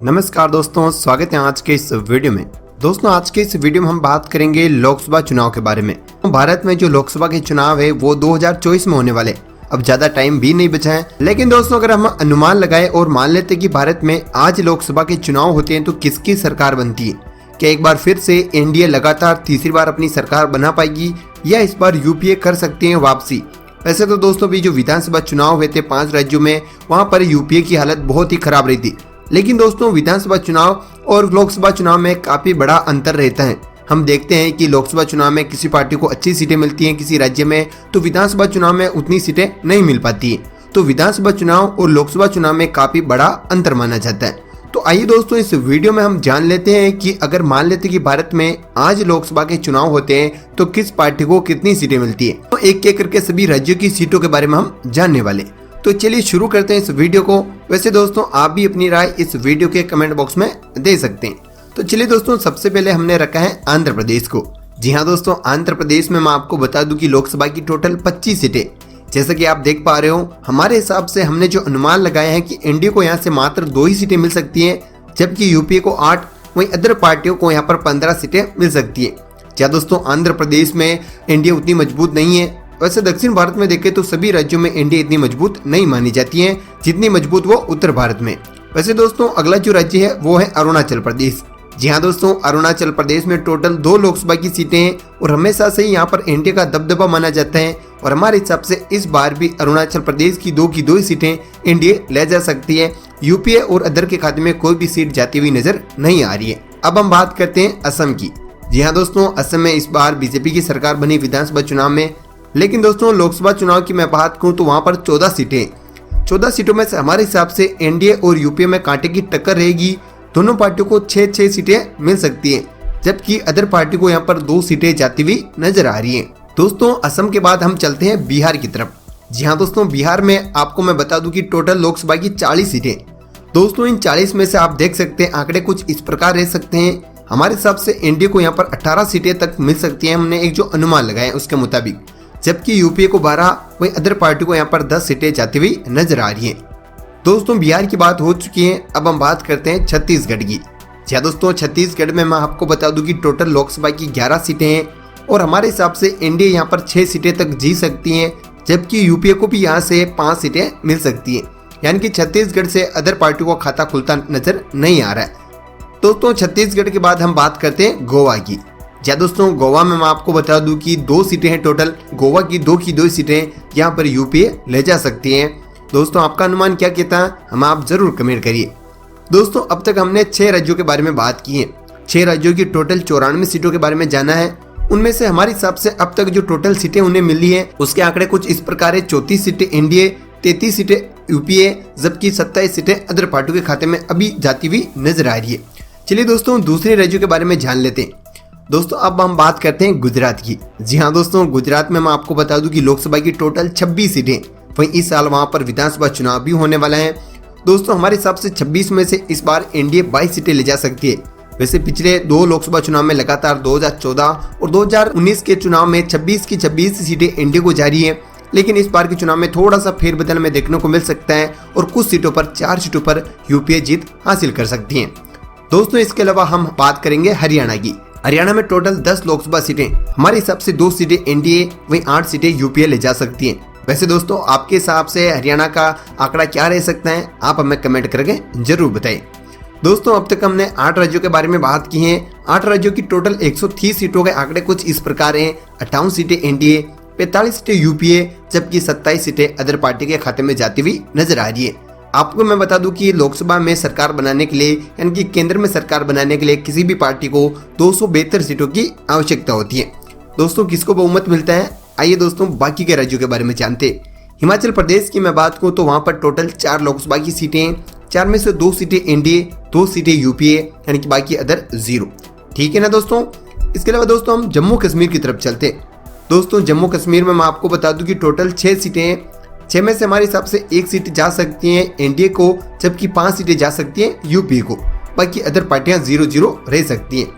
नमस्कार दोस्तों, स्वागत है आज के इस वीडियो में। दोस्तों आज के इस वीडियो में हम बात करेंगे लोकसभा चुनाव के बारे में। भारत में जो लोकसभा के चुनाव है वो 2024 में होने वाले। अब ज्यादा टाइम भी नहीं बचा है, लेकिन दोस्तों अगर हम अनुमान लगाए और मान लेते कि भारत में आज लोकसभा के चुनाव होते हैं तो किसकी सरकार बनती है? क्या एक बार फिर से एनडीए लगातार तीसरी बार अपनी सरकार बना पाएगी या इस बार यूपीए कर सकते हैं वापसी? वैसे तो दोस्तों भी जो विधानसभा चुनाव हुए थे 5 राज्यों में, वहां पर यूपीए की हालत बहुत ही खराब रही थी। लेकिन दोस्तों विधानसभा चुनाव और लोकसभा चुनाव में काफी बड़ा अंतर रहता है। हम देखते हैं कि लोकसभा चुनाव में किसी पार्टी को अच्छी सीटें मिलती हैं किसी राज्य में, तो विधानसभा चुनाव में उतनी सीटें नहीं मिल पाती हैं। तो विधानसभा चुनाव और लोकसभा चुनाव में काफी बड़ा अंतर माना जाता है। तो आइए दोस्तों इस वीडियो में हम जान लेते हैं कि अगर मान लेते कि भारत में आज लोकसभा के चुनाव होते हैं तो किस पार्टी को कितनी सीटें मिलती है। तो एक एक करके सभी राज्यों की सीटों के बारे में हम जानने वाले। तो चलिए शुरू करते हैं इस वीडियो को। वैसे दोस्तों आप भी अपनी राय इस वीडियो के कमेंट बॉक्स में दे सकते हैं। तो चलिए दोस्तों सबसे पहले हमने रखा है आंध्र प्रदेश को। जी हाँ दोस्तों, आंध्र प्रदेश में मैं आपको बता दूं कि लोकसभा की टोटल 25 सीटें। जैसा कि आप देख पा रहे हो, हमारे हिसाब से हमने जो अनुमान लगाए हैं कि एनडीए को यहाँ से मात्र 2 ही सीटें मिल सकती हैं, जबकि यूपीए को 8, वहीं अदर पार्टियों को यहाँ पर 15 सीटें मिल सकती है। क्या दोस्तों आंध्र प्रदेश में एनडीए उतनी मजबूत नहीं है? वैसे दक्षिण भारत में देखें तो सभी राज्यों में एनडीए इतनी मजबूत नहीं मानी जाती है जितनी मजबूत वो उत्तर भारत में। वैसे दोस्तों अगला जो राज्य है वो है अरुणाचल प्रदेश। जी हाँ दोस्तों, अरुणाचल प्रदेश में टोटल 2 लोकसभा की सीटें हैं और हमेशा से ही यहाँ पर एनडीए का दबदबा माना जाता है। और हमारे हिसाब से इस बार भी अरुणाचल प्रदेश की 2 की 2 ही सीटें एनडीए ले जा सकती है। यूपीए और अदर के खाते में कोई भी सीट जाती हुई नजर नहीं आ रही है। अब हम बात करते हैं असम की। जी हाँ दोस्तों, असम में इस बार बीजेपी की सरकार बनी विधानसभा चुनाव में। लेकिन दोस्तों लोकसभा चुनाव की मैं बात करूं तो वहां पर 14 सीटें। 14 सीटों में से हमारे हिसाब से एनडीए और यूपीए में कांटे की टक्कर रहेगी। दोनों पार्टियों को 6-6 सीटें मिल सकती हैं, जबकि अदर पार्टी को यहाँ पर 2 सीटें जाती हुई नजर आ रही हैं। दोस्तों असम के बाद हम चलते हैं बिहार की तरफ। जी हाँ दोस्तों, बिहार में आपको मैं बता दूं कि टोटल लोकसभा की 40 सीटें। दोस्तों इन 40 में से आप देख सकते हैं आंकड़े कुछ इस प्रकार रह सकते हैं। हमारे हिसाब से एनडीए को यहाँ पर 18 सीटें तक मिल सकती है, हमने एक जो अनुमान लगाया उसके मुताबिक, जबकि यूपीए को 12, वहीं अदर पार्टी को यहाँ पर 10 सीटें जाती हुई नजर आ रही हैं। दोस्तों बिहार की बात हो चुकी है, अब हम बात करते हैं छत्तीसगढ़ की। जी दोस्तों, छत्तीसगढ़ में मैं आपको बता दूं कि टोटल लोकसभा की 11 सीटें हैं और हमारे हिसाब से एनडीए यहाँ पर 6 सीटें तक जीत सकती हैं, जबकि यूपीए को भी यहाँ से 5 सीटें मिल सकती हैं। यानी कि छत्तीसगढ़ से अदर पार्टी को खाता खुलता नजर नहीं आ रहा है। दोस्तों छत्तीसगढ़ के बाद हम बात करते हैं गोवा की। जी दोस्तों, गोवा में मैं आपको बता दूं कि 2 सीटें हैं टोटल। गोवा की 2 की 2 सीटें यहाँ पर यूपीए ले जा सकती हैं। दोस्तों आपका अनुमान क्या कहता है, हम आप जरूर कमेंट करिए। दोस्तों अब तक हमने 6 राज्यों के बारे में बात की है। 6 राज्यों की टोटल 94 सीटों के बारे में जाना है। उनमें से हमारे हिसाब से अब तक जो टोटल सीटें उन्हें मिली है उसके आंकड़े कुछ इस प्रकार है। 34 सीटें एनडीए, 33 सीटें यूपीए, जबकि 27 सीटें अदर पार्टियों के खाते में अभी जाती हुई नजर आ रही है। चलिए दोस्तों दूसरे राज्यों के बारे में जान लेते हैं। दोस्तों अब हम बात करते हैं गुजरात की। जी हाँ दोस्तों, गुजरात में मैं आपको बता दूं कि लोकसभा की टोटल 26 सीटें, वहीं इस साल वहां पर विधानसभा चुनाव भी होने वाला है। दोस्तों हमारे हिसाब से 26 में से इस बार एनडीए 22 सीटें ले जा सकती है। वैसे पिछले 2 लोकसभा चुनाव में लगातार 2014 और 2019 के चुनाव में 26 की 26 सीटें एनडीए को जारी है, लेकिन इस बार के चुनाव में थोड़ा सा फेरबदल में देखने को मिल सकता है और कुछ सीटों पर 4 सीटों पर यूपीए जीत हासिल कर सकती है। दोस्तों इसके अलावा हम बात करेंगे हरियाणा की। हरियाणा में टोटल 10 लोकसभा सीटें, हमारे हिसाब से 2 सीटें एनडीए, वहीं 8 सीटें यूपीए ले जा सकती हैं। वैसे दोस्तों आपके हिसाब से हरियाणा का आंकड़ा क्या रह सकता है, आप हमें कमेंट करके जरूर बताइए। दोस्तों अब तक हमने 8 राज्यों के बारे में बात की है। 8 राज्यों की टोटल 130 सीटों के आंकड़े कुछ इस प्रकार हैं। 58 सीटें एनडीए, 45 सीटें यूपीए, जबकि 27 सीटें अदर पार्टी के खाते में जाती हुई नजर आ रही है। आपको मैं बता दूं कि लोकसभा में सरकार बनाने के लिए यानी कि केंद्र में सरकार बनाने के लिए किसी भी पार्टी को 272 सीटों की आवश्यकता होती है। दोस्तों किसको बहुमत मिलता है, आइए दोस्तों बाकी के राज्यों के बारे में जानते हैं। हिमाचल प्रदेश की मैं बात करूं तो वहां पर टोटल 4 लोकसभा की सीटें हैं। 4 में से 2 सीटें एनडीए, 2 सीटें यूपीए, यानी कि बाकी अदर 0। ठीक है ना दोस्तों। इसके अलावा दोस्तों हम जम्मू कश्मीर की तरफ चलते हैं। दोस्तों जम्मू कश्मीर में मैं आपको बता दूं कि टोटल 6 सीटें हैं। 6 में से हमारे हिसाब से 1 सीट जा सकती हैं एनडीए को, जबकि 5 सीटें जा सकती हैं यूपीए को। बाकी अदर पार्टियां 0-0 रह सकती हैं।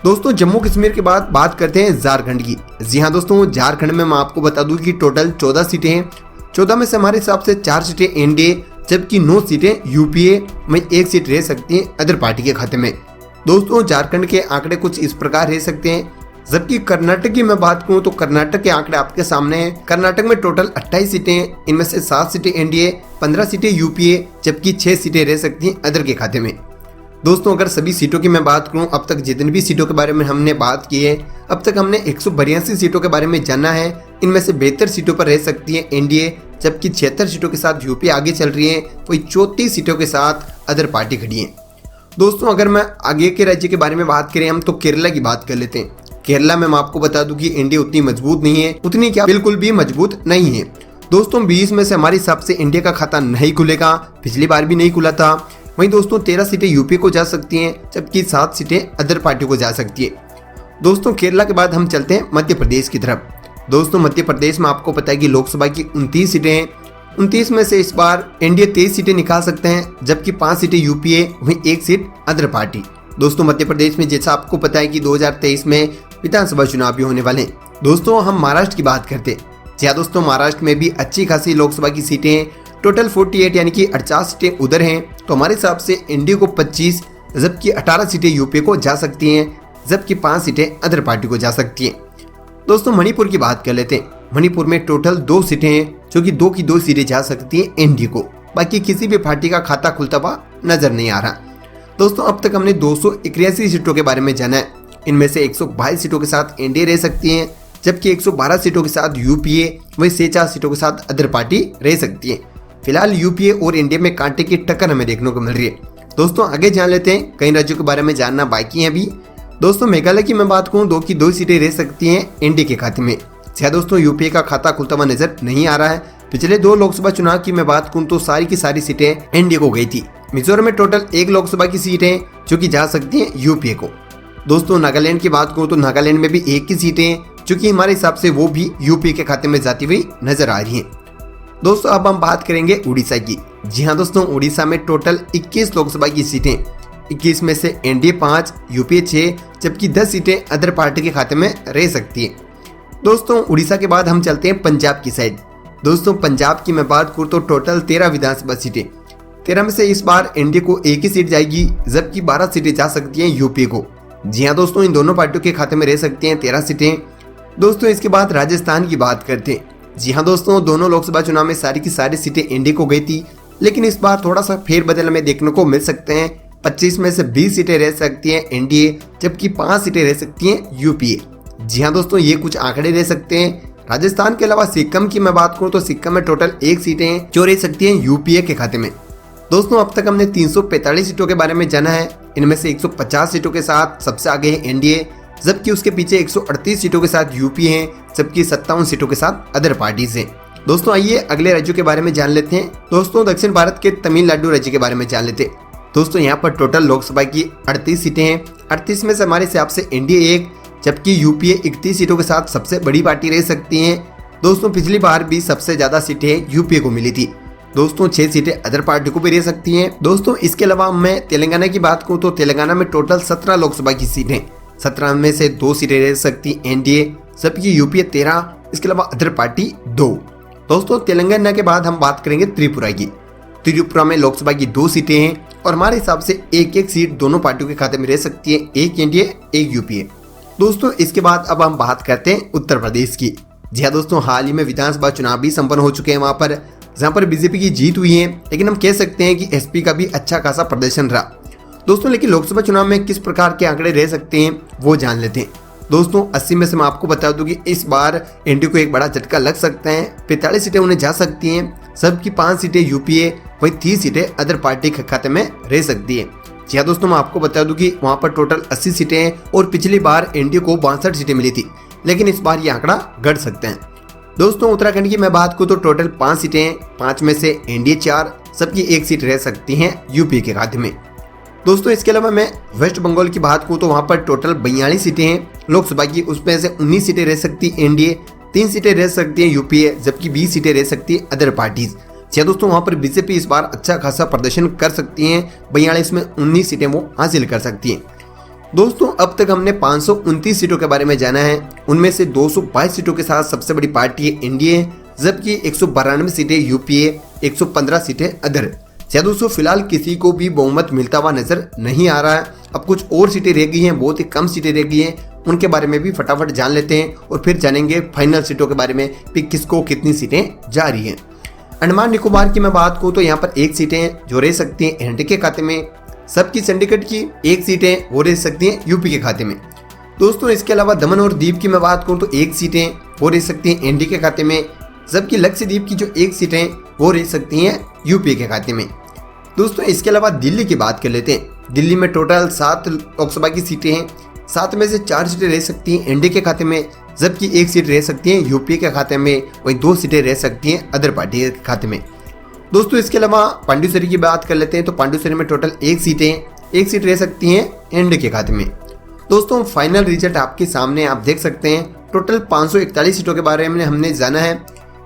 दोस्तों जम्मू कश्मीर के बाद बात करते हैं झारखंड की। जी हाँ दोस्तों, झारखंड में मैं आपको बता दूं कि टोटल 14 सीटें हैं। 14 में से हमारे हिसाब से 4 सीटें एनडीए, जबकि 9 सीटें यूपीए में 1 सीट रह सकती है अदर पार्टी के खाते में। दोस्तों झारखंड के आंकड़े कुछ इस प्रकार रह सकते हैं, जबकि कर्नाटक की मैं बात करूं तो कर्नाटक के आंकड़े आपके सामने हैं। कर्नाटक में टोटल 28 सीटें हैं, इनमें से 7 सीटें एनडीए, 15 सीटें यूपीए, जबकि 6 सीटें रह सकती हैं अदर के खाते में। दोस्तों अगर सभी सीटों की मैं बात करूं, अब तक जितनी भी सीटों के बारे में हमने बात की है, अब तक हमने 182 सीटों के बारे में जाना है। इनमें से 72 सीटों पर रह सकती है एनडीए, जबकि 76 सीटों के साथ यूपी आगे चल रही है, वही 34 सीटों के साथ अदर पार्टी खड़ी है। दोस्तों अगर मैं आगे के राज्य के बारे में बात करें हम, तो केरला की बात कर लेते हैं। केरला में मैं आपको बता दूं कि एनडीए उतनी मजबूत नहीं है, उतनी क्या बिल्कुल भी मजबूत नहीं है। दोस्तों 20 में से हमारे हिसाब से इंडिया का खाता नहीं खुलेगा, पिछली बार भी नहीं खुला था। वहीं दोस्तों 13 सीटें यूपी को जा सकती हैं, जबकि 7 सीटें अदर पार्टी को जा सकती है। दोस्तों केरला के बाद हम चलते हैं मध्य प्रदेश की तरफ। दोस्तों मध्य प्रदेश में आपको पता है कि लोकसभा की 29 सीटें हैं। 29 में से इस बार एनडीए 23 सीटें निकाल सकते हैं, जबकि 5 सीटें यूपीए, वहीं 1 सीट अदर पार्टी। दोस्तों मध्य प्रदेश में जैसा आपको पता है कि 2023 में विधानसभा चुनाव भी होने वाले हैं। दोस्तों हम महाराष्ट्र की बात करते हैं। जी हाँ दोस्तों, महाराष्ट्र में भी अच्छी खासी लोकसभा की सीटें हैं, टोटल 48 यानी कि 48 सीटें उधर हैं। तो हमारे हिसाब से एनडीए को 25, जबकि 18 सीटें यूपीए को जा सकती हैं, जबकि 5 सीटें अदर पार्टी को जा सकती हैं। दोस्तों मणिपुर की बात कर लेते हैं। मणिपुर में टोटल 2 सीटें हैं, जो कि 2 की 2 सीटें जा सकती हैं एनडीए को। बाकी किसी भी पार्टी का खाता खुलता हुआ नजर नहीं आ रहा। दोस्तों अब तक हमने 281 सीटों के बारे में जाना है। इनमें से 122 सीटों के साथ एनडीए रह सकती हैं, जबकि 112 सीटों के साथ यूपीए, वही 46 सीटों के साथ अदर पार्टी रह सकती है। फिलहाल यूपीए और एनडीए में कांटे की टक्कर हमें देखने को मिल रही है। दोस्तों आगे जान लेते हैं, कई राज्यों के बारे में जानना बाकी है अभी। दोस्तों मेघालय की मैं बात करूं, 2 की 2 सीटें रह सकती हैं एनडीए के खाते में। शायद दोस्तों यूपीए का खाता खुलता हुआ नजर नहीं आ रहा है। पिछले 2 लोकसभा चुनाव की मैं बात करूं तो सारी की सारी सीटें एनडीए को गई थी। मिजोरम में टोटल 1 लोकसभा की सीट है, जो कि जा सकती है यूपीए को। दोस्तों नागालैंड की बात करूं तो नागालैंड में भी 1 की सीटें हैं, जो कि हमारे हिसाब से वो भी यूपीए के खाते में जाती हुई नजर आ रही हैं। दोस्तों अब हम बात करेंगे उड़ीसा की। जी हाँ दोस्तों, उड़ीसा में टोटल 21 लोकसभा की सीटें, 21 में से एनडीए 5, यूपीए 6, जबकि 10 सीटें अदर पार्टी के खाते में रह सकती हैं। दोस्तों उड़ीसा के बाद हम चलते हैं पंजाब की साइड। दोस्तों पंजाब की मैं बात करूँ तो टोटल 13 विधानसभा सीटें, 13 में से इस बार एनडीए को 1 ही सीट जाएगी, जबकि 12 सीटें जा सकती हैं यूपीए को। जी हाँ दोस्तों, इन दोनों पार्टियों के खाते में रह सकती हैं 13 सीटें। दोस्तों इसके बाद राजस्थान की बात करते हैं। जी हाँ दोस्तों, दोनों लोकसभा चुनाव में सारी की सारी सीटें एनडीए को गई थी, लेकिन इस बार थोड़ा सा फेरबदल हमें देखने को मिल सकते हैं। 25 में से 20 सीटें रह सकती हैं एनडीए, जबकि 5 सीटें रह सकती हैं यूपीए। जी हाँ दोस्तों, ये कुछ आंकड़े रह सकते हैं। राजस्थान के अलावा सिक्किम की मैं बात करूँ तो सिक्किम में टोटल 1 सीटें हैं, जो रह सकती हैं यूपीए के खाते में। दोस्तों अब तक हमने 345 सीटों के बारे में जाना है। इनमें से 150 सीटों के साथ सबसे आगे है एनडीए, जबकि उसके पीछे 138 सीटों के साथ यूपीए हैं, जबकि 57 सीटों के साथ अदर पार्टीज हैं। दोस्तों आइए अगले राज्यों के बारे में जान लेते हैं। दोस्तों दक्षिण भारत के तमिलनाडु राज्य के बारे में जान लेते हैं। दोस्तों यहाँ पर टोटल लोकसभा की 38 सीटें हैं। 38 में से हमारे हिसाब से एनडीए 1, जबकि यूपीए 31 सीटों के साथ सबसे बड़ी पार्टी रह सकती हैं। दोस्तों पिछली बार भी सबसे ज्यादा सीटें यूपीए को मिली थी। दोस्तों 6 सीटें अदर पार्टी को भी रह सकती हैं। दोस्तों इसके अलावा मैं तेलंगाना की बात करूँ तो तेलंगाना में टोटल 17 लोकसभा की सीटें, 17 में से 2 सीटें रह सकती एनडीए, जबकि यूपीए 13, इसके अलावा अदर पार्टी 2। दोस्तों तेलंगाना के बाद हम बात करेंगे त्रिपुरा की। त्रिपुरा में लोकसभा की 2 सीटें हैं और हमारे हिसाब से 1-1 सीट दोनों पार्टियों के खाते में रह सकती है, 1 एनडीए 1 यूपीए। दोस्तों इसके बाद अब हम बात करते हैं उत्तर प्रदेश की। जी हाँ दोस्तों, हाल ही में विधानसभा चुनाव भी संपन्न हो चुके हैं वहां पर, जहां पर बीजेपी की जीत हुई है, लेकिन हम कह सकते हैं कि एसपी का भी अच्छा खासा प्रदर्शन रहा। दोस्तों लेकिन लोकसभा चुनाव में किस प्रकार के आंकड़े रह सकते हैं वो जान लेते हैं। दोस्तों 80 में से मैं आपको बता दूं कि इस बार एनडीए को एक बड़ा झटका लग सकता है। 45 सीटें उन्हें जा सकती हैं, सबकी 5 सीटें यूपीए, वही 30 सीटें अदर पार्टी के खाते में रह सकती है। जी हाँ दोस्तों, मैं आपको बता दूं कि वहां पर टोटल 80 सीटें हैं और पिछली बार एनडीए को 62 सीटें मिली थी, लेकिन इस बार ये आंकड़ा घट सकते हैं। दोस्तों उत्तराखंड की मैं बात करूं तो टोटल 5 सीटें हैं, 5 में से एनडीए 4, सबकी 1 सीट रह सकती हैं यूपी के खाते में। दोस्तों इसके अलावा मैं वेस्ट बंगाल की बात करूं तो वहां पर टोटल 42 सीटें हैं लोकसभा की, उसमें से 19 सीटें रह सकती एनडीए, 3 सीटें रह सकती हैं यूपीए, जबकि 20 सीटें रह सकती है अदर पार्टीज। दोस्तों वहां पर बीजेपी इस बार अच्छा खासा प्रदर्शन कर सकती हैं, 42 में 19 सीटें वो हासिल कर सकती हैं। दोस्तों अब तक हमने 529 सीटों के बारे में जाना है। उनमें से 222 सीटों के साथ सबसे बड़ी पार्टी है एनडीए, जबकि 192 सीटें यूपीए, 115 सीटें अदर। या दोस्तों फिलहाल किसी को भी बहुमत मिलता हुआ नजर नहीं आ रहा है। अब कुछ और सीटें रह गई हैं, बहुत ही कम सीटें रह गई हैं, उनके बारे में भी फटाफट जान लेते हैं और फिर जानेंगे फाइनल सीटों के बारे में कि किसको कितनी सीटें जा रही हैं। अंडमान निकोबार की मैं बात करूँ तो यहाँ पर 1 सीटें जो रह सकती हैं एनडी के खाते में, सबकी चंडीगढ़ की 1 सीटें वो रह सकती हैं यूपी के खाते में। दोस्तों इसके अलावा दमन और दीव की मैं बात करूँ तो 1 सीटें वो रह सकती हैं एनडी के खाते में, जबकि लक्षद्वीप की जो 1 सीटें वो रह सकती हैं यूपी के खाते में। दोस्तों इसके अलावा दिल्ली की बात कर लेते हैं। दिल्ली में टोटल 7 लोकसभा की सीटें हैं, 7 में से 4 सीटें रह सकती हैं एनडी के खाते में, जबकि 1 सीट रह सकती है यूपी के खाते में, वहीं 2 सीटें रह सकती हैं अदर पार्टी के खाते में। दोस्तों इसके अलावा पांडुचेरी की बात कर लेते हैं तो पांडुचेरी में टोटल 1 सीट रह सकती हैं एनडी के खाते में। दोस्तों फाइनल रिजल्ट आपके सामने आप देख सकते हैं। टोटल 541 सीटों के बारे में हमने जाना है,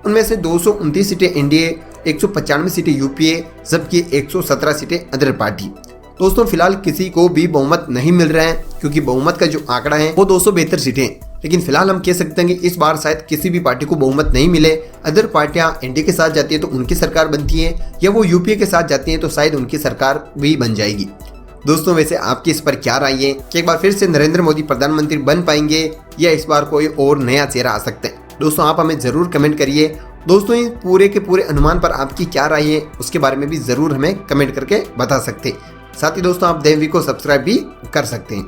उनमें से 229 सीटें एनडीए, 195 सीटें यूपीए, जबकि 117 सीटें अदर पार्टी। दोस्तों फिलहाल किसी को भी बहुमत नहीं मिल रहा है, क्योंकि बहुमत का जो आंकड़ा है वो 272 सीटें, लेकिन फिलहाल हम कह सकते हैं कि इस बार शायद किसी भी पार्टी को बहुमत नहीं मिले। अदर पार्टियां एनडीए के साथ जाती है तो उनकी सरकार बनती है, या वो यूपीए के साथ जाती है तो शायद उनकी सरकार भी बन जाएगी। दोस्तों वैसे आपकी इस पर क्या राय है कि एक बार फिर से नरेंद्र मोदी प्रधानमंत्री बन पाएंगे या इस बार कोई और नया चेहरा आ सकता है? दोस्तों आप हमें जरूर कमेंट करिए। दोस्तों इस पूरे के पूरे अनुमान पर आपकी क्या राय है उसके बारे में भी जरूर हमें कमेंट करके बता सकते हैं। साथ ही दोस्तों आप देवी को सब्सक्राइब भी कर सकते हैं।